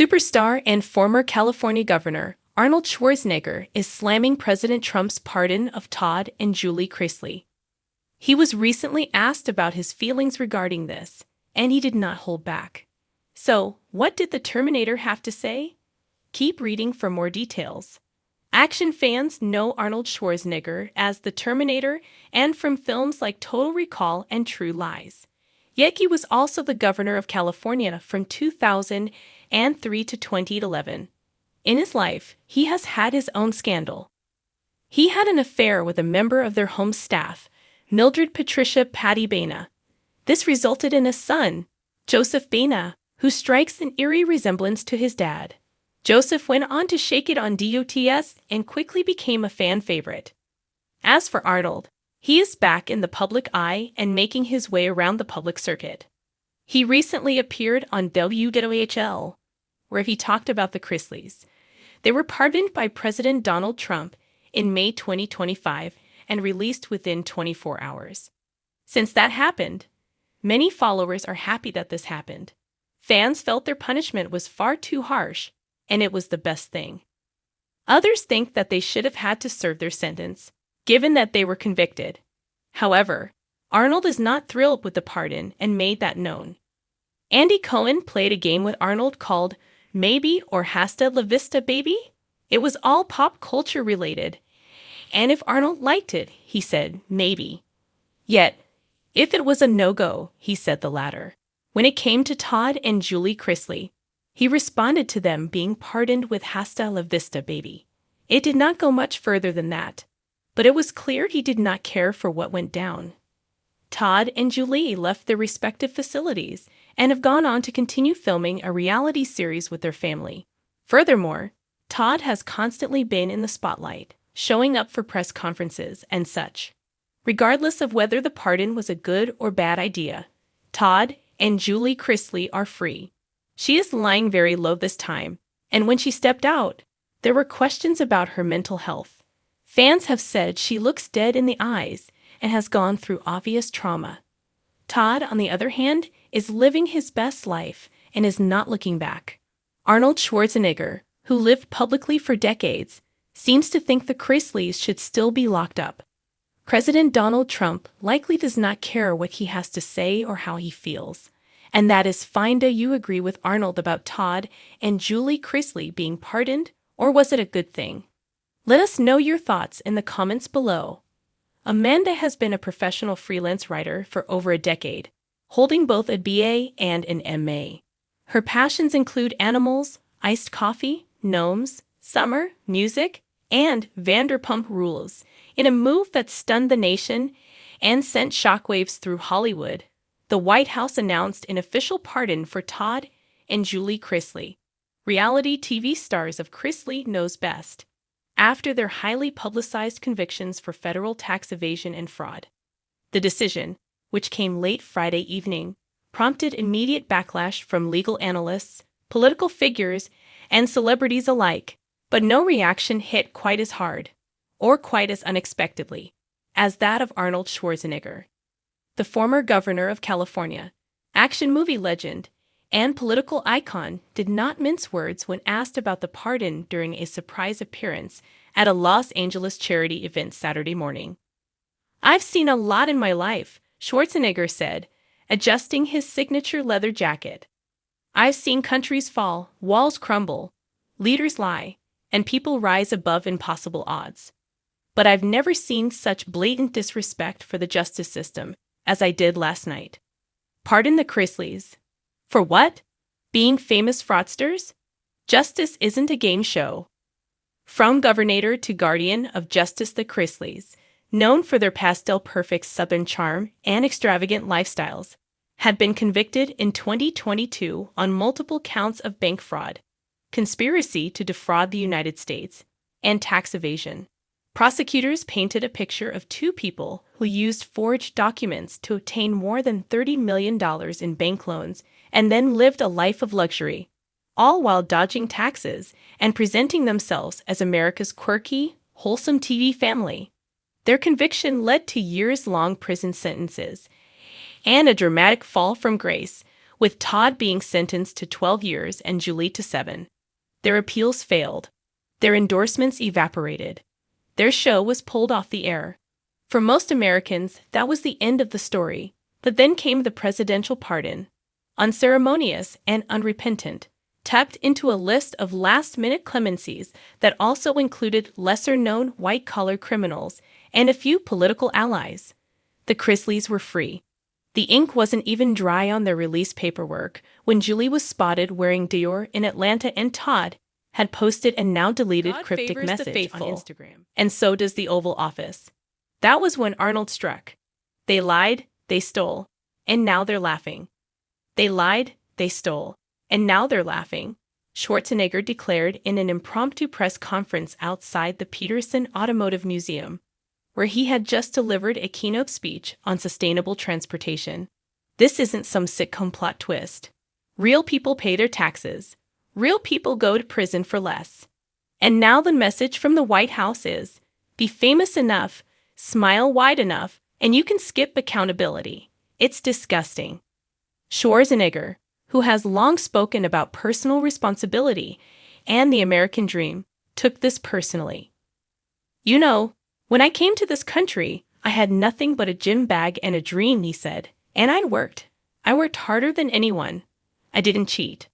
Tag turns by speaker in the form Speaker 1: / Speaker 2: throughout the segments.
Speaker 1: Superstar and former California Governor Arnold Schwarzenegger is slamming President Trump's pardon of Todd and Julie Chrisley. He was recently asked about his feelings regarding this, and he did not hold back. So, what did the Terminator have to say? Keep reading for more details. Action fans know Arnold Schwarzenegger as the Terminator and from films like Total Recall and True Lies. Yet he was also the governor of California from 2003 to 2011. In his life, he has had his own scandal. He had an affair with a member of their home staff, Mildred Patricia Patty Baina. This resulted in a son, Joseph Baina, who strikes an eerie resemblance to his dad. Joseph went on to shake it on DOTS and quickly became a fan favorite. As for Arnold, he is back in the public eye and making his way around the public circuit. He recently appeared on WWHL, where he talked about the Chrisleys. They were pardoned by President Donald Trump in May 2025 and released within 24 hours. Since that happened, many followers are happy that this happened. Fans felt their punishment was far too harsh, and it was the best thing. Others think that they should have had to serve their sentence, given that they were convicted. However, Arnold is not thrilled with the pardon and made that known. Andy Cohen played a game with Arnold called Maybe or Hasta La Vista Baby? It was all pop culture related, and if Arnold liked it, he said maybe. Yet, if it was a no-go, he said the latter. When it came to Todd and Julie Chrisley, he responded to them being pardoned with Hasta La Vista Baby. It did not go much further than that, but it was clear he did not care for what went down. Todd and Julie left their respective facilities and have gone on to continue filming a reality series with their family. Furthermore, Todd has constantly been in the spotlight, showing up for press conferences and such. Regardless of whether the pardon was a good or bad idea, Todd and Julie Chrisley are free. She is lying very low this time, and when she stepped out, there were questions about her mental health. Fans have said she looks dead in the eyes and has gone through obvious trauma. Todd, on the other hand, is living his best life and is not looking back. Arnold Schwarzenegger, who lived publicly for decades, seems to think the Chrisleys should still be locked up. President Donald Trump likely does not care what he has to say or how he feels. And that is fine. Do you agree with Arnold about Todd and Julie Chrisley being pardoned, or was it a good thing? Let us know your thoughts in the comments below. Amanda has been a professional freelance writer for over a decade, holding both a BA and an MA. Her passions include animals, iced coffee, gnomes, summer, music, and Vanderpump Rules, in a move that stunned the nation and sent shockwaves through Hollywood. The White House announced an official pardon for Todd and Julie Chrisley, reality TV stars of Chrisley Knows Best, after their highly publicized convictions for federal tax evasion and fraud. The decision, which came late Friday evening, prompted immediate backlash from legal analysts, political figures, and celebrities alike, but no reaction hit quite as hard, or quite as unexpectedly, as that of Arnold Schwarzenegger. The former governor of California, action movie legend, and political icon did not mince words when asked about the pardon during a surprise appearance at a Los Angeles charity event Saturday morning. "I've seen a lot in my life," Schwarzenegger said, adjusting his signature leather jacket. "I've seen countries fall, walls crumble, leaders lie, and people rise above impossible odds. But I've never seen such blatant disrespect for the justice system as I did last night. Pardon the Chrisleys. For what? Being famous fraudsters? Justice isn't a game show." From Governor to Guardian of Justice, the Chrisleys, known for their pastel-perfect Southern charm and extravagant lifestyles, have been convicted in 2022 on multiple counts of bank fraud, conspiracy to defraud the United States, and tax evasion. Prosecutors painted a picture of two people who used forged documents to obtain more than $30 million in bank loans and then lived a life of luxury, all while dodging taxes and presenting themselves as America's quirky, wholesome TV family. Their conviction led to years-long prison sentences and a dramatic fall from grace with Todd being sentenced to 12 years and Julie to 7. Their appeals failed. Their endorsements evaporated. Their show was pulled off the air. For most Americans, that was the end of the story. But then came the presidential pardon. Unceremonious and unrepentant, tapped into a list of last-minute clemencies that also included lesser-known white-collar criminals and a few political allies. The Chrisleys were free. The ink wasn't even dry on their release paperwork when Julie was spotted wearing Dior in Atlanta and Todd had posted a now-deleted cryptic message on Instagram. And so does the Oval Office. That was when Arnold struck. They lied, they stole, and now they're laughing. They lied, they stole, and now they're laughing, Schwarzenegger declared in an impromptu press conference outside the Peterson Automotive Museum, where he had just delivered a keynote speech on sustainable transportation. This isn't some sitcom plot twist. Real people pay their taxes. Real people go to prison for less. And now the message from the White House is, be famous enough, smile wide enough, and you can skip accountability. It's disgusting. Schwarzenegger, who has long spoken about personal responsibility and the American dream, took this personally. You know, when I came to this country, I had nothing but a gym bag and a dream, he said. And I worked. I worked harder than anyone. I didn't cheat.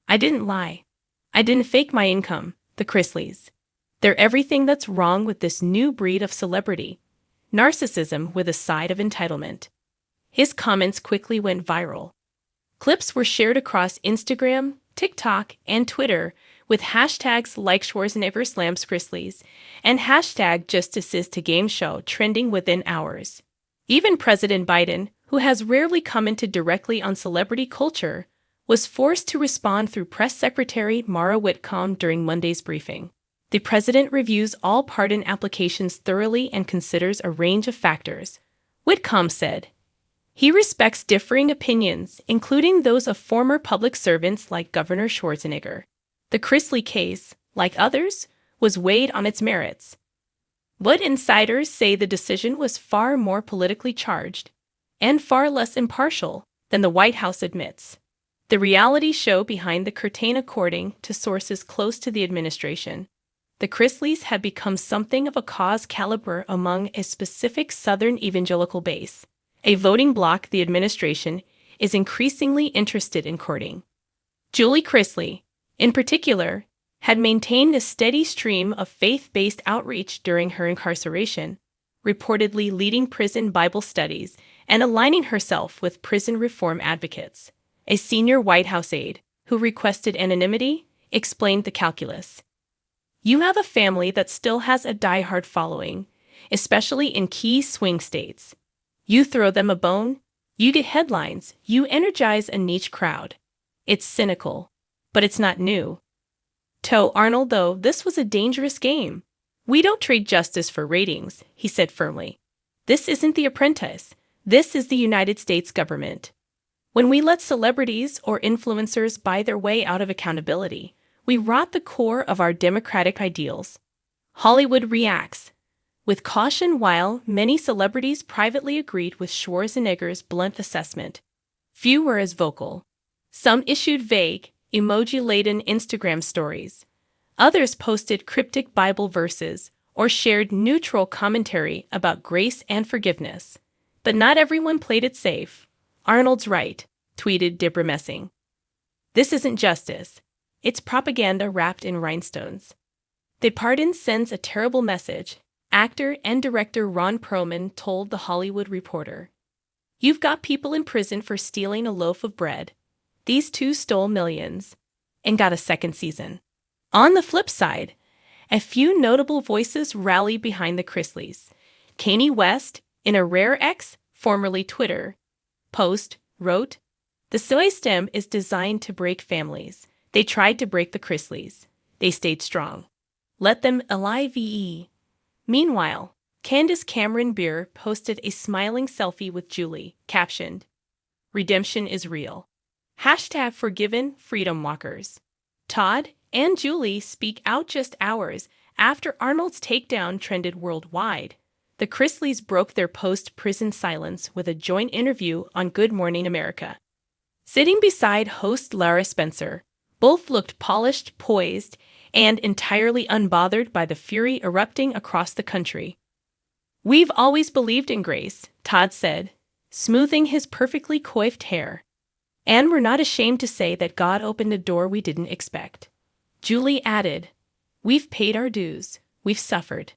Speaker 1: I didn't lie. I didn't fake my income, the Chrisleys. They're everything that's wrong with this new breed of celebrity. Narcissism with a side of entitlement. His comments quickly went viral. Clips were shared across Instagram, TikTok, and Twitter with hashtags like Schwarzenegger slams Chrisleys and hashtag Justice is to Game Show trending within hours. Even President Biden, who has rarely commented directly on celebrity culture, was forced to respond through Press Secretary Mara Whitcomb during Monday's briefing. The president reviews all pardon applications thoroughly and considers a range of factors, Whitcomb said. He respects differing opinions, including those of former public servants like Governor Schwarzenegger. The Chrisley case, like others, was weighed on its merits. But insiders say the decision was far more politically charged and far less impartial than the White House admits. The reality show behind the curtain, according to sources close to the administration, the Chrisleys had become something of a cause caliber among a specific Southern evangelical base, a voting bloc the administration is increasingly interested in courting. Julie Chrisley, in particular, had maintained a steady stream of faith-based outreach during her incarceration, reportedly leading prison Bible studies and aligning herself with prison reform advocates. A senior White House aide, who requested anonymity, explained the calculus. You have a family that still has a diehard following, especially in key swing states. You throw them a bone, you get headlines, you energize a niche crowd. It's cynical, but it's not new. To Arnold, though, this was a dangerous game. We don't trade justice for ratings, he said firmly. This isn't The Apprentice. This is the United States government. When we let celebrities or influencers buy their way out of accountability, we rot the core of our democratic ideals. Hollywood reacts with caution. While many celebrities privately agreed with Schwarzenegger's blunt assessment, few were as vocal. Some issued vague, emoji-laden Instagram stories. Others posted cryptic Bible verses or shared neutral commentary about grace and forgiveness. But not everyone played it safe. Arnold's right, tweeted Deborah Messing. This isn't justice. It's propaganda wrapped in rhinestones. The pardon sends a terrible message, actor and director Ron Perlman told The Hollywood Reporter. You've got people in prison for stealing a loaf of bread. These two stole millions and got a second season. On the flip side, a few notable voices rally behind the Chrisleys. Kanye West, in a rare X, formerly Twitter, post, wrote, "The system is designed to break families. They tried to break the Chrisleys. They stayed strong. Let them alive." Meanwhile, Candace Cameron Bure posted a smiling selfie with Julie, captioned, "Redemption is real. Hashtag forgiven freedom walkers." Todd and Julie speak out just hours after Arnold's takedown trended worldwide. The Chrisleys broke their post-prison silence with a joint interview on Good Morning America. Sitting beside host Lara Spencer, both looked polished, poised, and entirely unbothered by the fury erupting across the country. "We've always believed in grace," Todd said, smoothing his perfectly coiffed hair. "And we're not ashamed to say that God opened a door we didn't expect." Julie added, "We've paid our dues, we've suffered.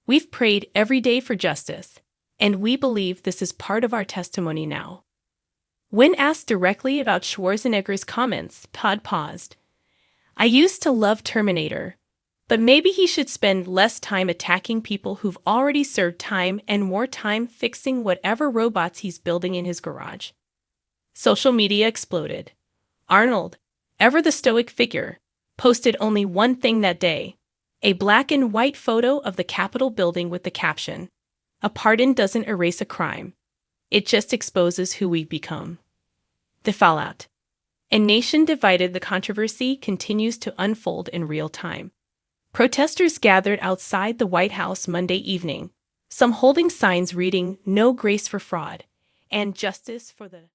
Speaker 1: We've prayed every day for justice, and we believe this is part of our testimony now." When asked directly about Schwarzenegger's comments, Todd paused. "I used to love Terminator, but maybe he should spend less time attacking people who've already served time and more time fixing whatever robots he's building in his garage." Social media exploded. Arnold, ever the stoic figure, posted only one thing that day: a black and white photo of the Capitol building with the caption, "A pardon doesn't erase a crime. It just exposes who we've become." The fallout. A nation divided, the controversy continues to unfold in real time. Protesters gathered outside the White House Monday evening, some holding signs reading "No Grace for Fraud" and "Justice for the..."